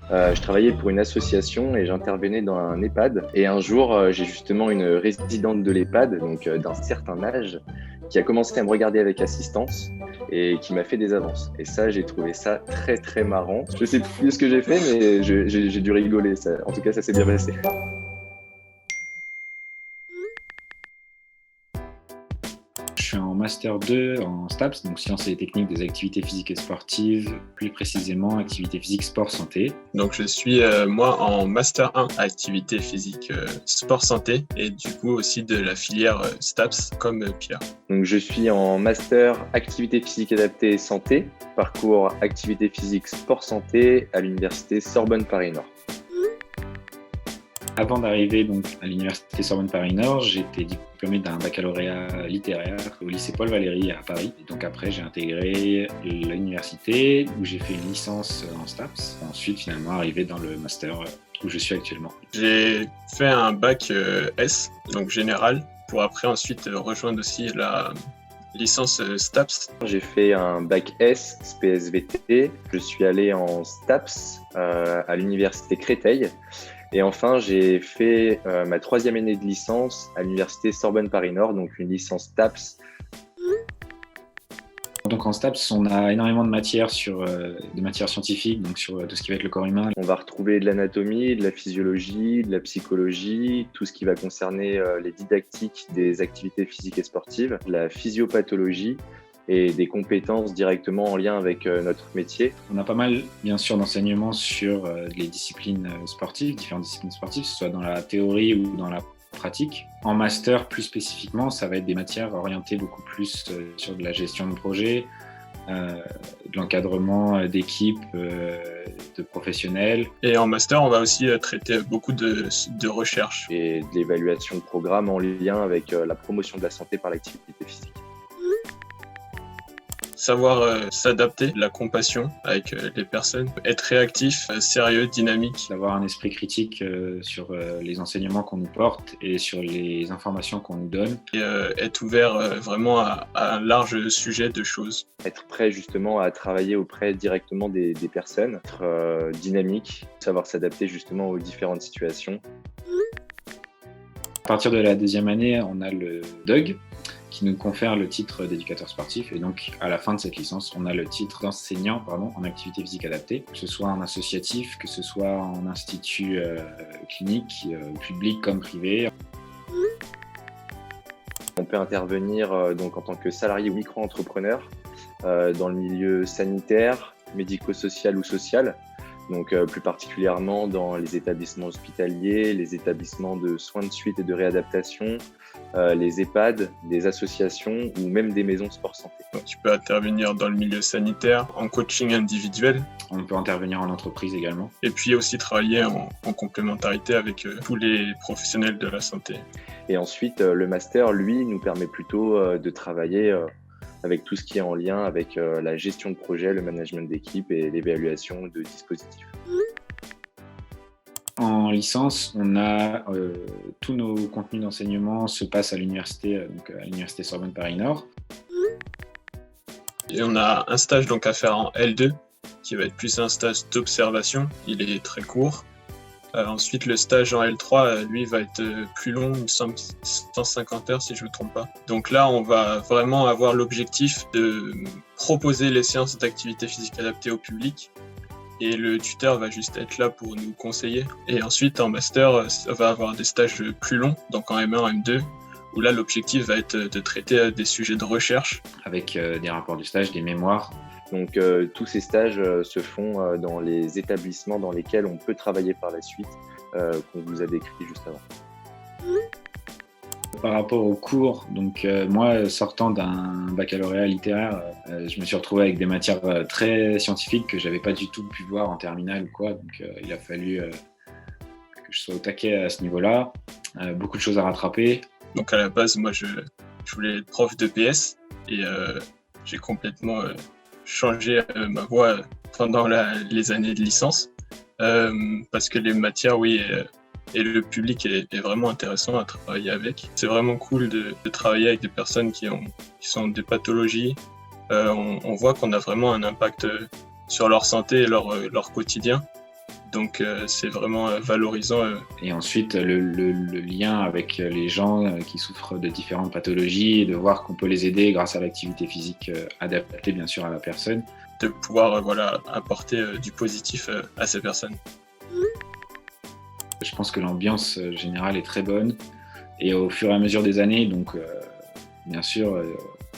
Je travaillais pour une association et j'intervenais dans un EHPAD. Et un jour, j'ai justement une résidente de l'EHPAD, donc d'un certain âge, qui a commencé à me regarder avec assistance et qui m'a fait des avances. Et ça, j'ai trouvé ça très très marrant. Je sais plus ce que j'ai fait, mais j'ai dû rigoler. En tout cas, ça s'est bien passé. Je suis en Master 2 en STAPS, donc Sciences et techniques des activités physiques et sportives, plus précisément activités physiques sport santé. Donc je suis moi en Master 1 activités physiques sport santé et du coup aussi de la filière STAPS comme Pierre. Donc je suis en Master activités physiques adaptées santé, parcours activités physiques sport santé à l'université Sorbonne Paris-Nord. Avant d'arriver donc à l'université Sorbonne Paris-Nord, j'étais diplômé d'un baccalauréat littéraire au lycée Paul Valéry à Paris. Et donc après, j'ai intégré l'université où j'ai fait une licence en STAPS. Ensuite, finalement, arrivé dans le master où je suis actuellement. J'ai fait un bac S, donc général, pour après ensuite rejoindre aussi la licence STAPS. J'ai fait un bac S, SPSVT. Je suis allé en STAPS à l'université Créteil. Et enfin, j'ai fait ma 3e année de licence à l'université Sorbonne Paris-Nord, donc une licence STAPS. Donc en STAPS, on a énormément de matières des matières scientifiques, donc sur tout ce qui va être le corps humain. On va retrouver de l'anatomie, de la physiologie, de la psychologie, tout ce qui va concerner les didactiques des activités physiques et sportives, de la physiopathologie et des compétences directement en lien avec notre métier. On a pas mal, bien sûr, d'enseignements sur les disciplines sportives, différentes disciplines sportives, que ce soit dans la théorie ou dans la pratique. En master, plus spécifiquement, ça va être des matières orientées beaucoup plus sur de la gestion de projet, de l'encadrement d'équipes, de professionnels. Et en master, on va aussi traiter beaucoup de recherche. Et de l'évaluation de programmes en lien avec la promotion de la santé par l'activité physique. Savoir s'adapter, la compassion avec les personnes, être réactif, sérieux, dynamique. D'avoir un esprit critique sur les enseignements qu'on nous porte et sur les informations qu'on nous donne. Et être ouvert vraiment à un large sujet de choses. Être prêt justement à travailler auprès directement des personnes, être dynamique, savoir s'adapter justement aux différentes situations. À partir de la 2e année, on a le DUG, qui nous confère le titre d'éducateur sportif. Et donc, à la fin de cette licence, on a le titre d'enseignant en activité physique adaptée, que ce soit en associatif, que ce soit en institut clinique, public comme privé. On peut intervenir donc en tant que salarié ou micro-entrepreneur dans le milieu sanitaire, médico-social ou social. Donc plus particulièrement dans les établissements hospitaliers, les établissements de soins de suite et de réadaptation, les EHPAD, des associations ou même des maisons de sport santé. Tu peux intervenir dans le milieu sanitaire, en coaching individuel. On peut intervenir en entreprise également. Et puis aussi travailler en complémentarité avec tous les professionnels de la santé. Et ensuite, le master, lui, nous permet plutôt de travailler avec tout ce qui est en lien avec la gestion de projet, le management d'équipe et l'évaluation de dispositifs. En licence, on a tous nos contenus d'enseignement se passent à l'université, donc à l'université Sorbonne Paris-Nord. Et on a un stage donc à faire en L2, qui va être plus un stage d'observation. Il est très court. Ensuite, le stage en L3, lui, va être plus long, il me semble 150 heures si je ne me trompe pas. Donc là, on va vraiment avoir l'objectif de proposer les séances d'activité physique adaptée au public. Et le tuteur va juste être là pour nous conseiller. Et ensuite, en master, on va avoir des stages plus longs, donc en M1, M2, où là, l'objectif va être de traiter des sujets de recherche. Avec des rapports du stage, des mémoires. Donc tous ces stages se font dans les établissements dans lesquels on peut travailler par la suite, qu'on vous a décrit juste avant. Par rapport aux cours, donc moi sortant d'un baccalauréat littéraire, je me suis retrouvé avec des matières très scientifiques que j'avais pas du tout pu voir en terminale ou quoi, donc il a fallu que je sois au taquet à ce niveau-là, beaucoup de choses à rattraper. Donc à la base, moi je voulais être prof de PS et j'ai complètement changé ma voie pendant les années de licence parce que les matières, oui, et le public est vraiment intéressant à travailler avec. C'est vraiment cool de travailler avec des personnes qui sont des pathologies. On voit qu'on a vraiment un impact sur leur santé et leur quotidien. Donc c'est vraiment valorisant. Et ensuite, le lien avec les gens qui souffrent de différentes pathologies et de voir qu'on peut les aider grâce à l'activité physique adaptée bien sûr à la personne. De pouvoir apporter du positif à ces personnes. Je pense que l'ambiance générale est très bonne et au fur et à mesure des années, donc bien sûr,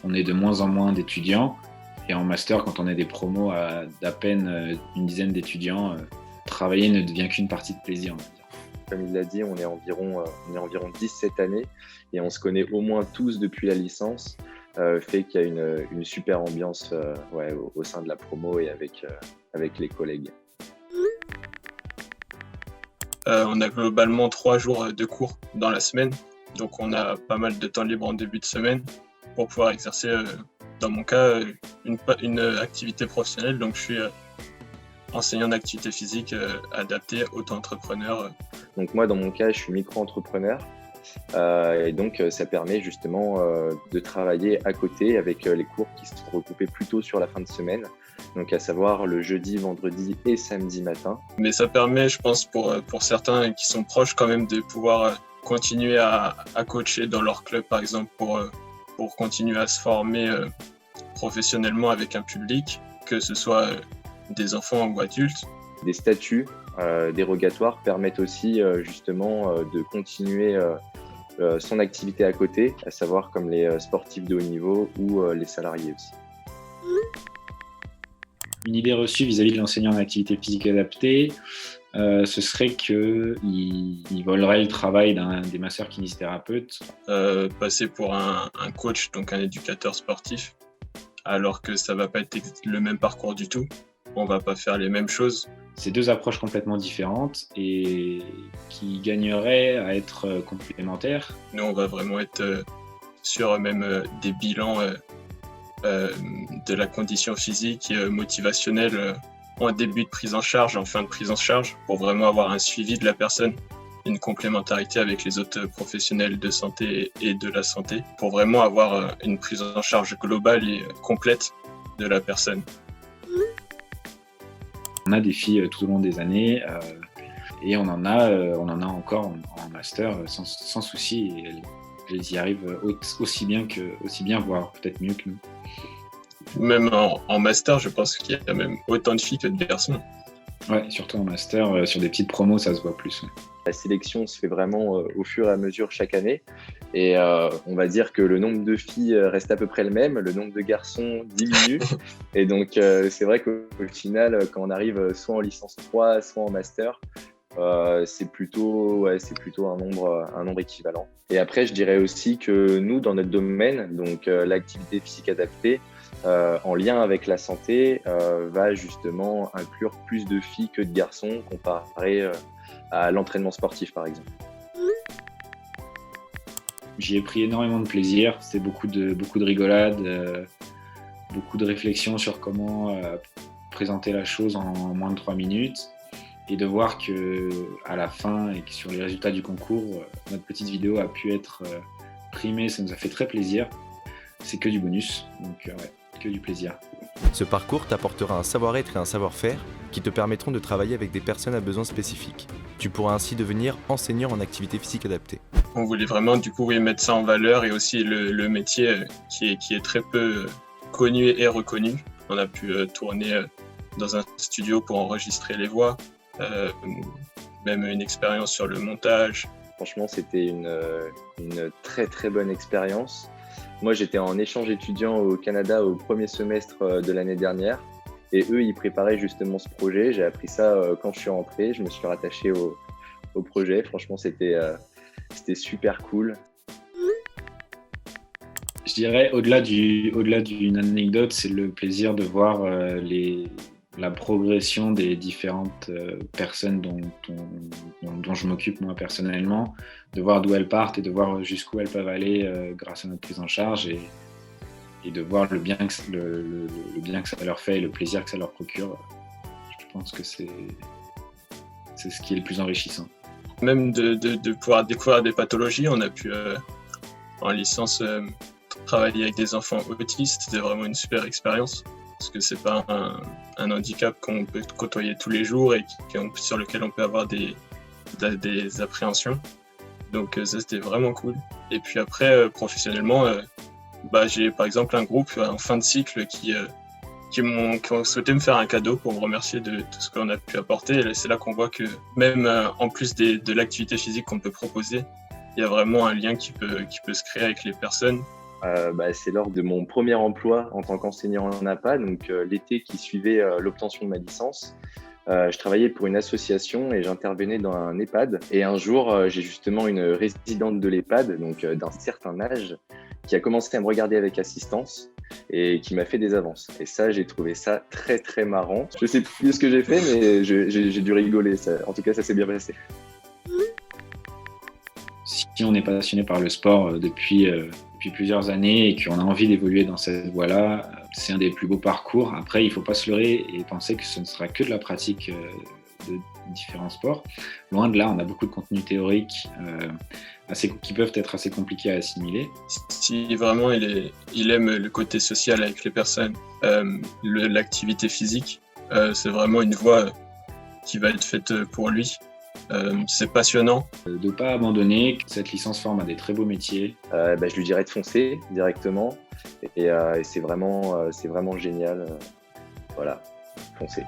on est de moins en moins d'étudiants et en master, quand on est des promos d'à peine une dizaine d'étudiants, travailler ne devient qu'une partie de plaisir, on va dire. Comme il l'a dit, on est environ 10 cette année et on se connaît au moins tous depuis la licence, fait qu'il y a une super ambiance au sein de la promo et avec les collègues. On a globalement 3 jours de cours dans la semaine, donc on a pas mal de temps libre en début de semaine pour pouvoir exercer, dans mon cas, une activité professionnelle. Donc je suis enseignant d'activité physique adaptée, auto-entrepreneur. Donc moi, dans mon cas, je suis micro-entrepreneur et donc ça permet justement de travailler à côté avec les cours qui se regroupés plutôt sur la fin de semaine, donc à savoir le jeudi, vendredi et samedi matin. Mais ça permet, je pense, pour certains qui sont proches quand même de pouvoir continuer à coacher dans leur club, par exemple, pour continuer à se former professionnellement avec un public, que ce soit des enfants ou adultes. Des statuts dérogatoires permettent aussi justement de continuer son activité à côté, à savoir comme les sportifs de haut niveau ou les salariés aussi. Une idée reçue vis-à-vis de l'enseignant en activité physique adaptée, ce serait qu'il volerait le travail des masseurs-kinésithérapeutes. Passer pour un coach, donc un éducateur sportif, alors que ça ne va pas être le même parcours du tout. On ne va pas faire les mêmes choses. C'est 2 approches complètement différentes et qui gagneraient à être complémentaires. Nous, on va vraiment être sur même des bilans de la condition physique et motivationnelle en début de prise en charge, en fin de prise en charge, pour vraiment avoir un suivi de la personne, une complémentarité avec les autres professionnels de santé et de la santé, pour vraiment avoir une prise en charge globale et complète de la personne. On a des filles tout au long des années et on en a encore en master sans souci. Et elles y arrivent aussi bien, voire peut-être mieux que nous. Même en master, je pense qu'il y a même autant de filles que de garçons. Ouais, surtout en master, sur des petites promos, ça se voit plus. Ouais. La sélection se fait vraiment au fur et à mesure chaque année. Et on va dire que le nombre de filles reste à peu près le même, le nombre de garçons diminue. Et donc, c'est vrai qu'au final, quand on arrive soit en licence 3, soit en master, c'est plutôt un nombre équivalent. Et après, je dirais aussi que nous, dans notre domaine, donc l'activité physique adaptée, en lien avec la santé, va justement inclure plus de filles que de garçons comparé à l'entraînement sportif, par exemple. J'y ai pris énormément de plaisir. C'était beaucoup de rigolades, beaucoup de réflexions sur comment présenter la chose en moins de 3 minutes. Et de voir qu'à la fin et que sur les résultats du concours, notre petite vidéo a pu être primée, ça nous a fait très plaisir. C'est que du bonus, donc que du plaisir. Ce parcours t'apportera un savoir-être et un savoir-faire qui te permettront de travailler avec des personnes à besoins spécifiques. Tu pourras ainsi devenir enseignant en activité physique adaptée. On voulait vraiment mettre ça en valeur et aussi le métier qui est très peu connu et reconnu. On a pu tourner dans un studio pour enregistrer les voix, même une expérience sur le montage. Franchement, c'était une très très bonne expérience. Moi, j'étais en échange étudiant au Canada au premier semestre de l'année dernière et eux, ils préparaient justement ce projet. J'ai appris ça quand je suis rentré, je me suis rattaché au projet. Franchement, c'était super cool. Je dirais, au-delà d'une anecdote, c'est le plaisir de voir la progression des différentes personnes dont je m'occupe moi personnellement, de voir d'où elles partent et de voir jusqu'où elles peuvent aller grâce à notre prise en charge et de voir le bien que ça leur fait et le plaisir que ça leur procure. Je pense que c'est ce qui est le plus enrichissant. Même de pouvoir découvrir des pathologies, on a pu en licence travailler avec des enfants autistes, c'était vraiment une super expérience. parce que c'est pas un handicap qu'on peut côtoyer tous les jours et sur lequel on peut avoir des appréhensions. Donc ça, c'était vraiment cool. Et puis après, professionnellement, j'ai par exemple un groupe en fin de cycle qui ont souhaité me faire un cadeau pour me remercier de tout ce qu'on a pu apporter. Et c'est là qu'on voit que même en plus de l'activité physique qu'on peut proposer, il y a vraiment un lien qui peut se créer avec les personnes. C'est lors de mon premier emploi en tant qu'enseignant en APA, donc l'été qui suivait l'obtention de ma licence. Je travaillais pour une association et j'intervenais dans un EHPAD. Et un jour, j'ai justement une résidente de l'EHPAD, donc d'un certain âge, qui a commencé à me regarder avec assistance et qui m'a fait des avances. Et ça, j'ai trouvé ça très très marrant. Je sais plus ce que j'ai fait, mais j'ai dû rigoler. En tout cas, ça s'est bien passé. Si on est passionné par le sport depuis plusieurs années et qu'on a envie d'évoluer dans cette voie-là, c'est un des plus beaux parcours. Après, il ne faut pas se leurrer et penser que ce ne sera que de la pratique de différents sports. Loin de là, on a beaucoup de contenus théoriques qui peuvent être assez compliqués à assimiler. Si vraiment il aime le côté social avec les personnes, l'activité physique, c'est vraiment une voie qui va être faite pour lui. C'est passionnant. De ne pas abandonner, cette licence forme à des très beaux métiers. Je lui dirais de foncer directement et c'est vraiment génial. Voilà, foncez.